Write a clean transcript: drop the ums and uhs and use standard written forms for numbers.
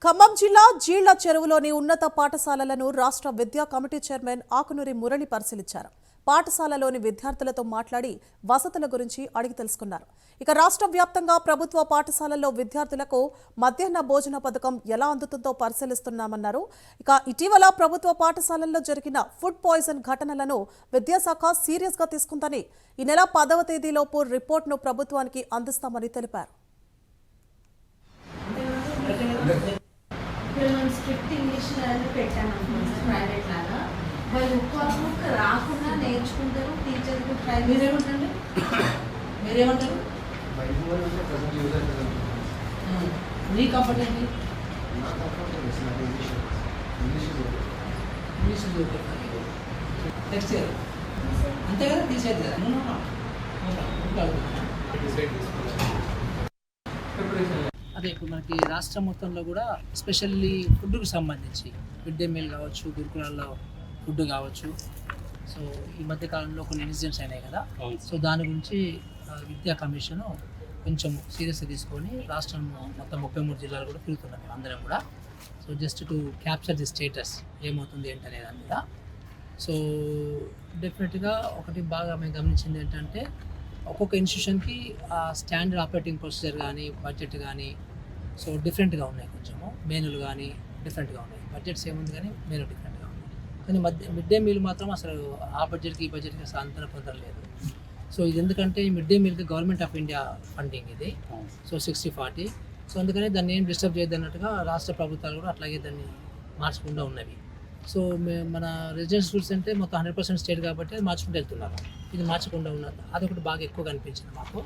ఖమ్మం జిల్లా జీళ్ల చెరువులోని ఉన్నత పాఠశాలలను రాష్ట్ర విద్యా కమిటీ చైర్మన్ ఆకునూరి మురళి పరిశీలించారు. పాఠశాలలోని విద్యార్థులతో మాట్లాడి వసతుల గురించి అడిగి తెలుసుకున్నారు. ఇక రాష్ట్ర వ్యాప్తంగా ప్రభుత్వ పాఠశాలల్లో విద్యార్థులకు మధ్యాహ్న భోజన పథకం ఎలా అందుతుందో పరిశీలిస్తున్నామన్నారు. ఇక ఇటీవల ప్రభుత్వ పాఠశాలల్లో జరిగిన ఫుడ్ పాయిజన్ ఘటనలను విద్యాశాఖ సీరియస్ గా తీసుకుందని ఈ నెల 10వ తేదీలోపు రిపోర్ట్ను ప్రభుత్వానికి అందిస్తామని తెలిపారు. స్ట్రిక్ట్ ఇంగ్లీష్ పెట్టాను అనుకుంటున్నాను ప్రైవేట్ లాగా వాళ్ళు ఒక్క రాకుండా నేర్చుకుంటారు. టీచర్ మీరేమంటారు నీ కంఫర్ట్ ఏంటి? ఇంగ్లీష్ నెక్స్ట్ ఇయర్ అంతే కదా, తీసేది కదా. అదే ఇప్పుడు మనకి రాష్ట్రం మొత్తంలో కూడా ఎస్పెషల్లీ ఫుడ్కి సంబంధించి మిడ్ డే మీల్ కావచ్చు, గురుకులాల్లో ఫుడ్ కావచ్చు. సో ఈ మధ్య కాలంలో కొన్ని ఇన్సిడెంట్స్ అయినాయి కదా. సో దాని గురించి విద్యా కమిషన్ కొంచెం సీరియస్గా తీసుకొని రాష్ట్రం మొత్తం 33 జిల్లాలు కూడా తిరుగుతున్నాం అందరం కూడా. So just to capture the status ఏమవుతుంది ఏంటనే దాని మీద. సో డెఫినెట్గా ఒకటి బాగా మేము గమనించింది ఏంటంటే ఒక్కొక్క ఇన్స్టిట్యూషన్కి స్టాండర్డ్ ఆపరేటింగ్ ప్రొసీజర్ కానీ బడ్జెట్ కానీ సో డిఫరెంట్గా ఉన్నాయి. కొంచెము మెనూలు కానీ డిఫరెంట్గా ఉన్నాయి. బడ్జెట్స్ ఏముంది కానీ మెనూ డిఫరెంట్గా ఉంది. కానీ మిడ్ డే మీల్ మాత్రం అసలు ఆ బడ్జెట్కి ఈ బడ్జెట్కి అసలు అంతరం పొందలేదు. సో ఇది ఎందుకంటే ఈ మిడ్ డే మీల్కి గవర్నమెంట్ ఆఫ్ ఇండియా ఫండింగ్ ఇది. సో 60-40. సో అందుకని దాన్ని ఏం డిస్టర్బ్ చేయద్దు అన్నట్టుగా రాష్ట్ర ప్రభుత్వాలు కూడా అట్లాగే దాన్ని మార్చకుండా ఉన్నవి. సో మన రెసిడెన్షియల్ స్కూల్స్ అంటే మొత్తం 100% స్టేట్ కాబట్టి అది మార్చుకుంటూ వెళ్తున్నారు. ఇది మార్చకుండా ఉన్నది అదొకటి బాగా ఎక్కువగా అనిపించింది మాకు.